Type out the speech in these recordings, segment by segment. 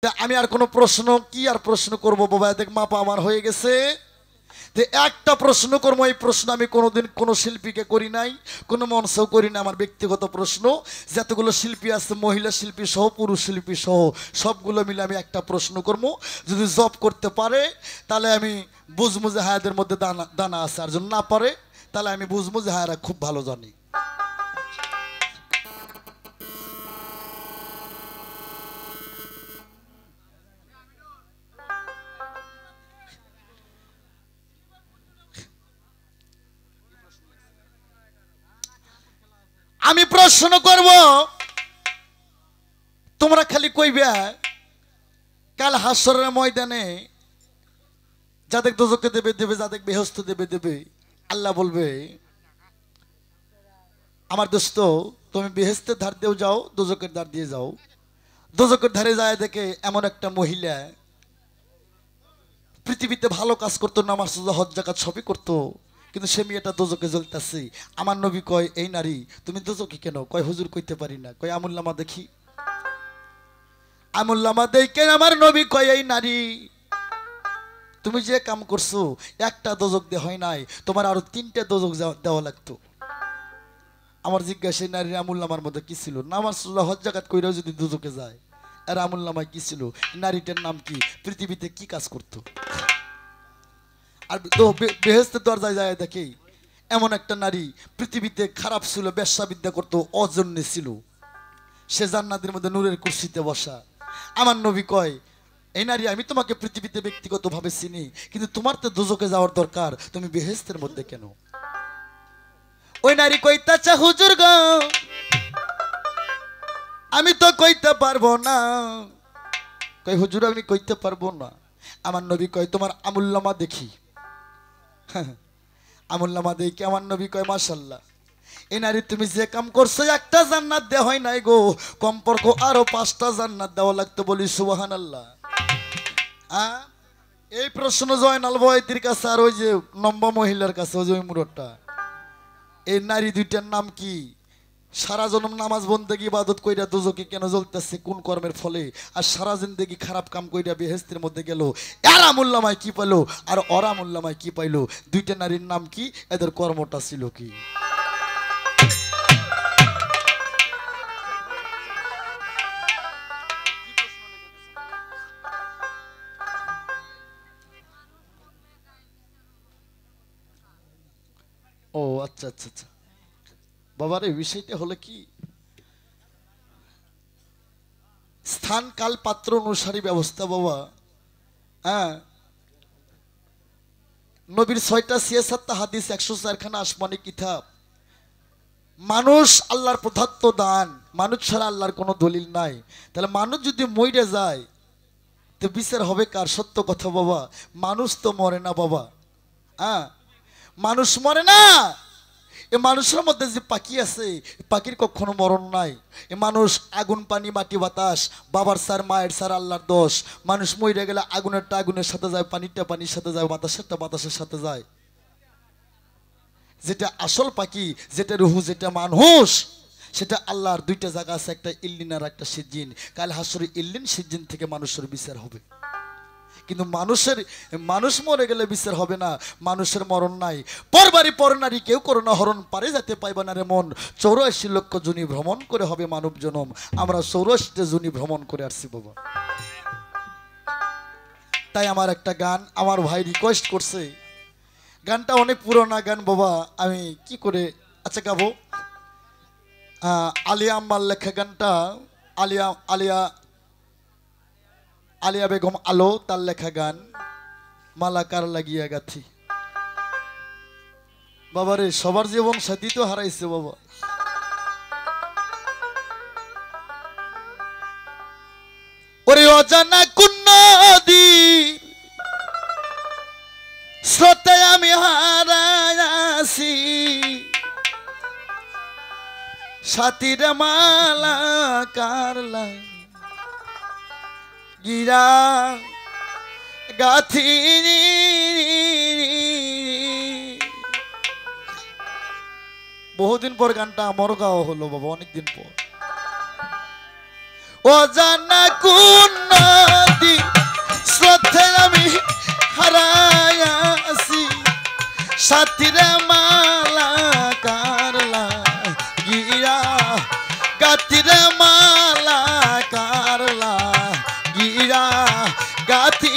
আমি আর কোনো প্রশ্ন কি আর প্রশ্ন করব বাবা, দেখ মাপা আমার হয়ে গেছে। যে একটা প্রশ্ন করবো, এই প্রশ্ন আমি কোনোদিন কোনো শিল্পীকে করি নাই, কোনো মঞ্চেও করি না। আমার ব্যক্তিগত প্রশ্ন, যতগুলো শিল্পী আছে মহিলা শিল্পী সহ পুরুষ শিল্পী সহ সবগুলো মিলে আমি একটা প্রশ্ন করবো। যদি জব করতে পারে তাহলে আমি বুঝবো যে হায়াদের মধ্যে দানা দানা আছে, আর যদি না পারে তাহলে আমি বুঝবো যে হায়ারা খুব ভালো জানি। আমি প্রশ্ন করব, তোমরা খালি কইবে কাল হাসরের ময়দানে যাদের দোজকে দেবে দেবে, যাদের বেহেশত দেবে দেবে। আল্লাহ বলবে, আমার দোস্ত তুমি বেহেশতের ধার দিয়েও যাও, দোজকের ধার দিয়ে যাও। দোজকের ধারে যায় দেখে এমন একটা মহিলা পৃথিবীতে ভালো কাজ করতো, নামাজ রোজা হজ যাকাত সবই করতো, কিন্তু সে মেয়েটা দোজকে জ্বলতেছে। আমার নবী কয়, এই নারী তুমি দোজকে কেন? কয় হুজুর কইতে পারি না। কয় আমুল্লামা দেখি। আমুল্লামা দেখে আমার নবী কয়, এই নারী তুমি যে কাম করছো একটা দোজক দিয়ে হয় নাই, তোমার আরো 3টে দোজক দেওয়া লাগতো। আমার জিজ্ঞাসা, নারী আমুল্লামার মধ্যে কি ছিল? নামাজ রোজা হজ যাকাত কইরাও যদি দোজকে যায়, আর আমুল্লামায় কি ছিল? নারীটার নাম কি? পৃথিবীতে কি কাজ করতো? আর বেহেশতের দরজায় যায় দেখে এমন একটা নারী পৃথিবীতে খারাপ ছিল, বেশ্যাবিদ্যা করতো, অজন্যে ছিল, সে জান্নাতের মধ্যে নূরের কুরসিতে বসা। আমার নবী কয়, এই নারী আমি তোমাকে পৃথিবীতে ব্যক্তিগতভাবে চিনি, কিন্তু তোমার তো দোজকে যাওয়ার দরকার, তুমি বেহেশতের মধ্যে কেন? ওই নারী কইতাছে, হুজুর গো আমি তো কইতে পারবো না। কই হুজুর আমি কইতে পারবো না। আমার নবী কয়, তোমার আমুল্লামা দেখি। আমুল্লামা দেখি আমার নবী কয়, মাশাআল্লাহ এই নারী তুমি যে কাম করছো একটা জান্নাত দেওয়া হয় নাই গো, কমপক্ষ আরো 5টা জান্নাত দেওয়া লাগতো। বলি সুবহানাল্লাহ। এই প্রশ্ন জয়নাল বয়তির কাছে আর ওই যে নম্বা মহিলার কাছে, ওই যে মুরটটা, এই নারী দুইটার নাম কি? সারা জন্ম নামাজ বন্দেগি ইবাদত কইরা দোজকে কেন জ্বলতেছে, কোন কর্মের ফলে? আর সারা জিন্দেগি খারাপ কাম কইরা বেহেশতের মধ্যে গেল, এরা মোল্লামায় কি পাইলো আর ওরা মোল্লামায় কি পাইলো? দুইটা নারীর নাম কি? এদের কর্মটা ছিল কি? ও আচ্ছা আচ্ছা আচ্ছা, বাবার এই বিষয়টা হলো কি, স্থান কাল পাত্র অনুসারী ব্যবস্থা বাবা। হ্যাঁ, নবীর 6টা সিয়াসাত্তা হাদিস, 104খানা আসমানি কিতাব। মানুষ আল্লাহর প্রদত্ত দান, মানুষ ছাড়া আল্লাহর কোনো দলিল নাই। তাহলে মানুষ যদি মইরে যায় তো বিচার হবে কার? সত্য কথা বাবা, মানুষ তো মরে না বাবা। হ্যাঁ, মানুষ মরে না। এ মানুষের মধ্যে যে পাখি আছে, পাখির কখনো মরণ নাই। এ মানুষ আগুন পানি মাটি বাতাস, বাবার সার মায়ের সার আল্লাহর দোষ। মানুষ মরে গেলে আগুনেরটা আগুনের সাথে যায়, পানিরটা পানির সাথে যায়, বাতাসেরটা বাতাসের সাথে যায়। যেটা আসল পাখি, যেটা রুহু, যেটা মানুষ, সেটা আল্লাহর 2টা জায়গা আছে, একটা ইল্লিন আর একটা সিজ্জিন। কাল হাসরে ইল্লিন সিজ্জিন থেকে মানুষের বিচার হবে। কিন্তু মানুষ মরে গেলে বিচার হবে না, মানুষের মরণ নাই। পরবারই পর নারী কেউ করোনা হরণ পারে যাতে পাইবা না রে মন। 84 লক্ষ জুনি ভ্রমণ করে হবে মানব জনম, আমরা 84টা জুনি ভ্রমণ করে আসছি বাবা। তাই আমার একটা গান আমার ভাই রিকোয়েস্ট করছে, গানটা অনেক পুরোনো গান বাবা, আমি কি করে আচ্ছা গাবো। আলিয়া আম্মার লেখা গানটা, আলিয়া আলিয়া আলিয়া বেগম আলো তার লেখা গান, মালাকার লাগিয়া গাথি। বাবারে সবার জীবন সাথী তো হারাইছে বাবা। ওরে অজানা কোন নদী স্রোতে আমি হারাইছি, সাথীর মালাকার লাগিয়া গাথি। বহুদিন পর গানটা আমারও গাওয়া হলো বাবা, অনেকদিন পর। অজানা কোন নদী স্রোতে আমি হারাইয়াছি সাথীরে মালা কারলা গিয়া গাতিরে মালা কারলা গিয়া গাতি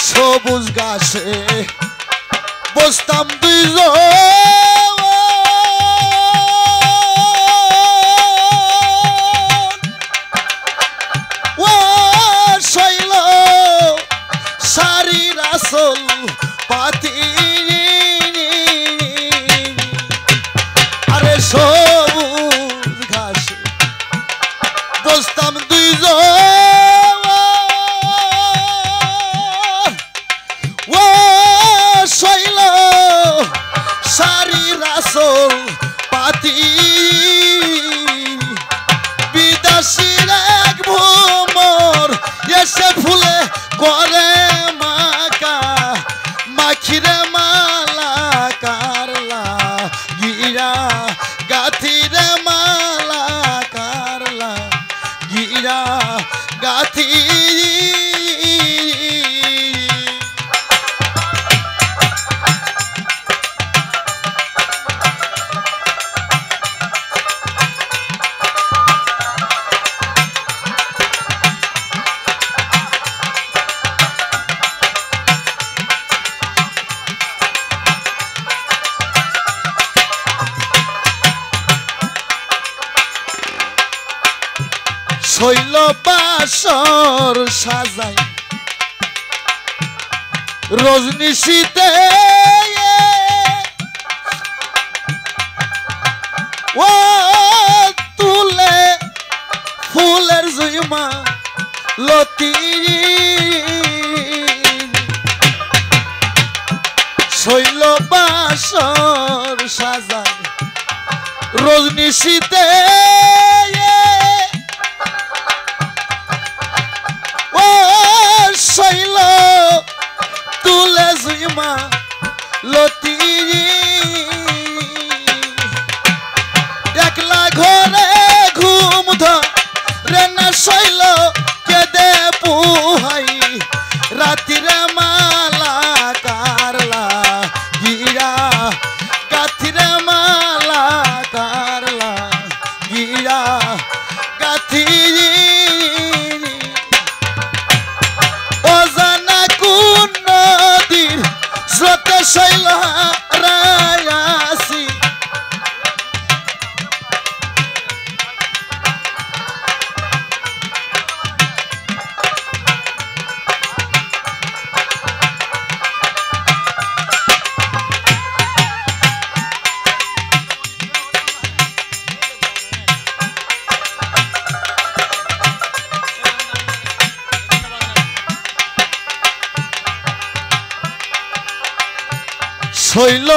সবুজ গাছে বসতাম দুইজন ও শৈল শাড়ির আসল পাতি আরে সবুজ ঘাসে বসতাম দুইজন শৈল শাড়ির আসল পাতি বিদেশির এক ভ্রমর এসে ফুলে করে মাকা মাখিরে মালা কারলা গিরা গাথিরে মালা কারলা গিরা গাথি শৈল বাসর সাজাই রজনীশীতে ও তুলে ফুলের জুইমা লতি শৈল বাসর সাজাই রজনীশীতে শৈল তুলে জুইমা লতি একলা ঘরে ঘুম ধরে না শৈল কেদে পুহাই রাতিরে মালা কারলা গিরা গাথিরে মালা কারলা গিরা গাথি অজানা কোন নদীর স্রোতে শৈল হারাইয়াছি শৈল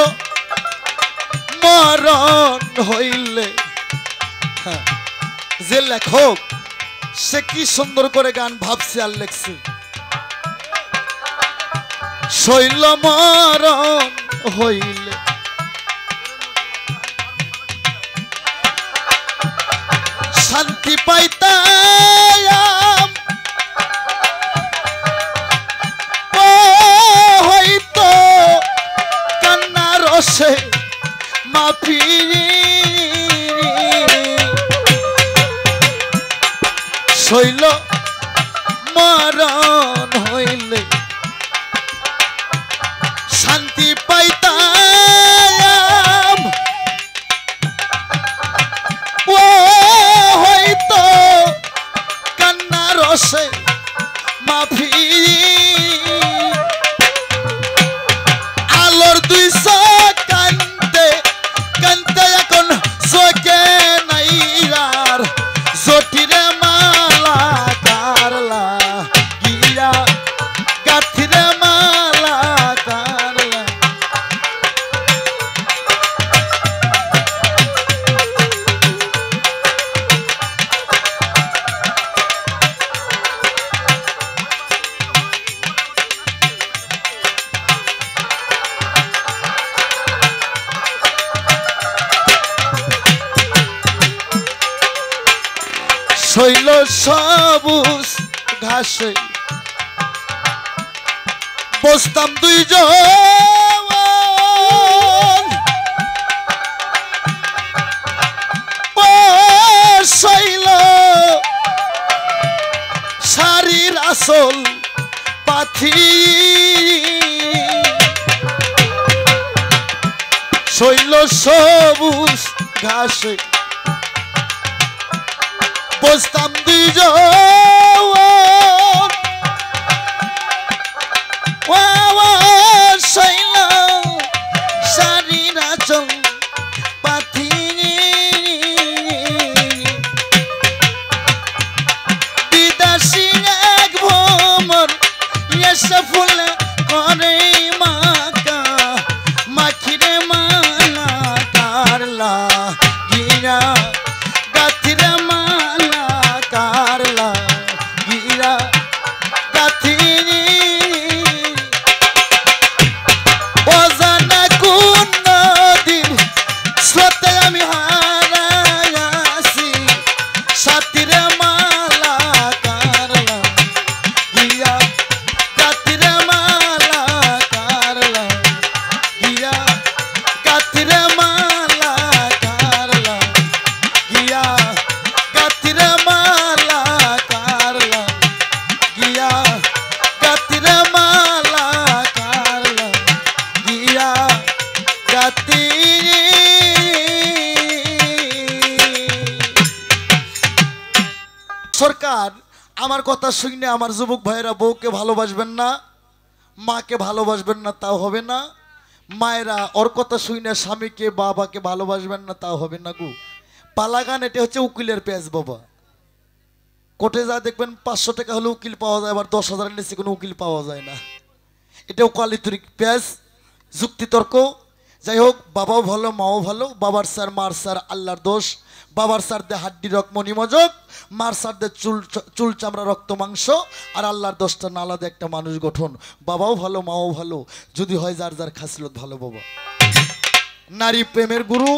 মরণ হইলে যে লেখক সে কি সুন্দর করে গান ভাবছে আর লেখছে শৈল মরণ হইলে শান্তি পাইতাম হইতো কান্নার রসে মাফি শৈল মরণ হইলে শান্তি পাইতাম ও হয়তো কান্না রসে মাফি আলোর দুই কান্দে কান্দে এখন চোখে নাই আর জটিরে মালা সবুজ ঘাসে বসতাম দুইজন শৈল শাড়ির আসল পাথি শৈল সবুজ ঘাসে বসতাম দুইজন শৈল শাড়ির আসল পাথি বিদেশি এক ভ্রমর এসে ফুলে করে মাকা মাখিরে মালা কারলা গিরা গাথিরে মালা কারলা গিরা গাথিরে অজানা কোন নদীর স্রোতে আমি হারাইয়াছি সাথীরে মালা কারলা গিয়া গাথিরে মালা কারলা গিয়া গাথিরে মালা কারলা গিয়া গাথিরে মালা কারলা গিয়া গাথিরে মালা কারলা গিয়া গাতি সরকার আমার কথা শুনে আমার যুবক ভাইরা বউকে ভালোবাসবেন না মাকে ভালোবাসবেন না তাও হবে না মায়েরা ওর কথা শুনে স্বামীকে বাবাকে ভালোবাসবেন না তাও হবে না গো পালাগান এটা হচ্ছে উকিলের পেঁয়াজ বাবা কোর্টে যা দেখবেন 500 টাকা হলে উকিল পাওয়া যায় আবার 10,000-এর নিচে কোনো উকিল পাওয়া যায় না এটাও কালিতুরিক পেঁয়াজ যুক্তিতর্ক যাই হোক বাবাও ভালো মাও ভালো বাবার স্যার মার স্যার আল্লাহর দোষ বাবার স্যার দে হাড্ডি রকমনি মজক মার স্যার দে চুল চামড়া রক্ত মাংস আর আল্লাহর দোষটা না আলাদা একটা মানুষ গঠন বাবাও ভালো মাও ভালো যদি হয় যার যার খাসলত ভালো বাবা নারী প্রেমের গুরু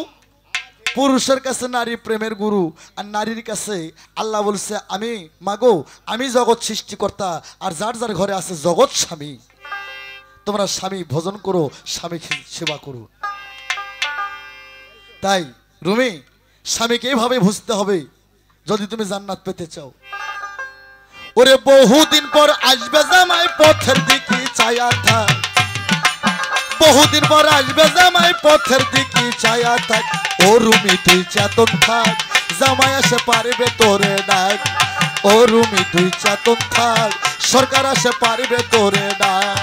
পুরুষের কাছে নারী প্রেমের গুরু আর নারীর কাছে আল্লাহ বলছে আমি মাগো আমি জগৎ সৃষ্টিকর্তা আর যার যার ঘরে আছে জগৎ স্বামী তোমরা স্বামী ভজন করো স্বামী সেবা করো তাই রুমি স্বামীকে এইভাবে বুঝতে হবে যদি তুমি জান্নাত পেতে চাও ওরে বহুদিন পর আসবে জামাই পথের দিকে ছায়া থাক বহুদিন পর আসবে জামাই পথের দিকে ছায়া থাক ও রুমি তুই চেতন থাক জামাই আসে পারবে তোরে ডাক ও রুমি তুই চেতন থাক সরকার আসে পারবে তোরে ডাক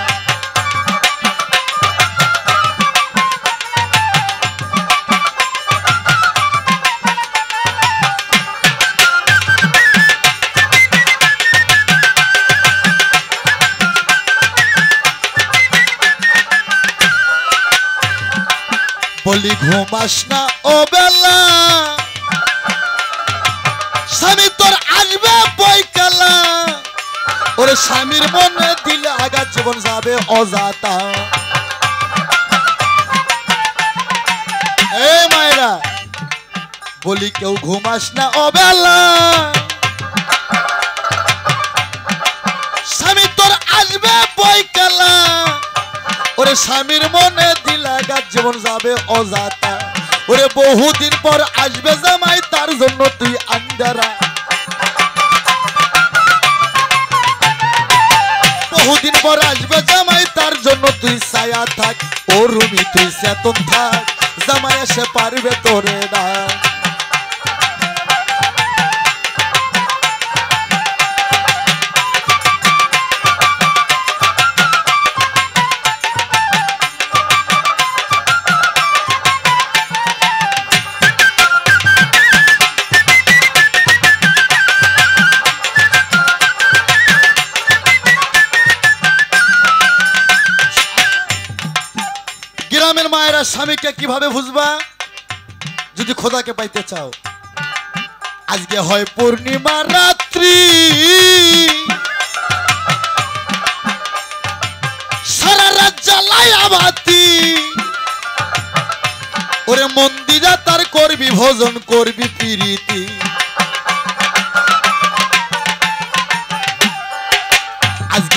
বলি ঘুমাস না ও বেলা স্বামী তোর আসবে বৈকালা ওরে স্বামীর মনে দিলে আগার জীবন যাবে অজাতা এ মায়েরা বলি কেউ ঘুমাস না ও বেলা স্বামী তোর আসবে বৈকালা ওরে স্বামীর মনে দিলা গাছ জীবন যাবে অজাতা ওরে বহুদিন পর আসবে জামাই তার জন্য তুই আন্দারা বহুদিন পর আসবে জামাই তার জন্য তুই ছায়া থাক ও রুমি তুই চেতন থাক জামাই এসে পারবে তোরে না স্বামীকে কিভাবে বুঝবা যদি খোদাকে পাইতে চাও আজকে হয় পূর্ণিমা রাত্রি সারা রাত জ্বালাই আবাতি ওরে মন্দিরা তার করবি ভোজন করবি প্রীতি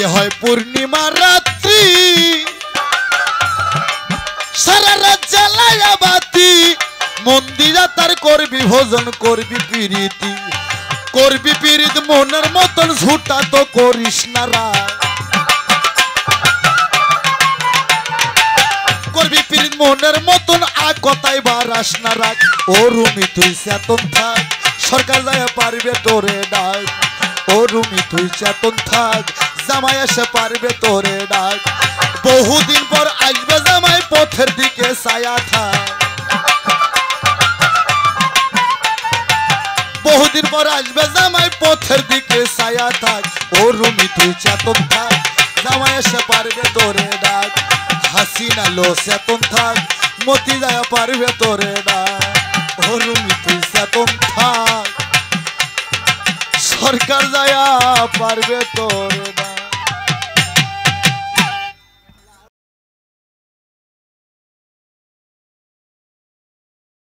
হয় পূর্ণিমা রাত্রি সারা রাত জ্বালায়া বাতি মন্দিরা তার করবি ভোজন করবি প্রীতি করবি পীড়িত মনের মতন ঝুটা তো করিস না রাগ করবি পীড়িত মনের মতন আ কথাই বারাস না রাগ ও রুমি তুই চেতন থাক সরকার যায় পারবে তোরে ডাক ও রুমি তুই চেতন থাক জামাই এসে পারবে তোরে ডাক বহুদিন পর আসবে জামাই পথের দিকে ছায়া থাক বহুদিন পর আসবে জামাই পথের দিকে ছায়া থাক ও রুমি তুই চেতন থাক জামাই এসে পারবে তোরে ডাক হাসিনা লো চেতন থাক মতি যায় পারবে তোরে ডাক ও রুমি তুই চেতন থাক সরকার যায় পারবে তোরে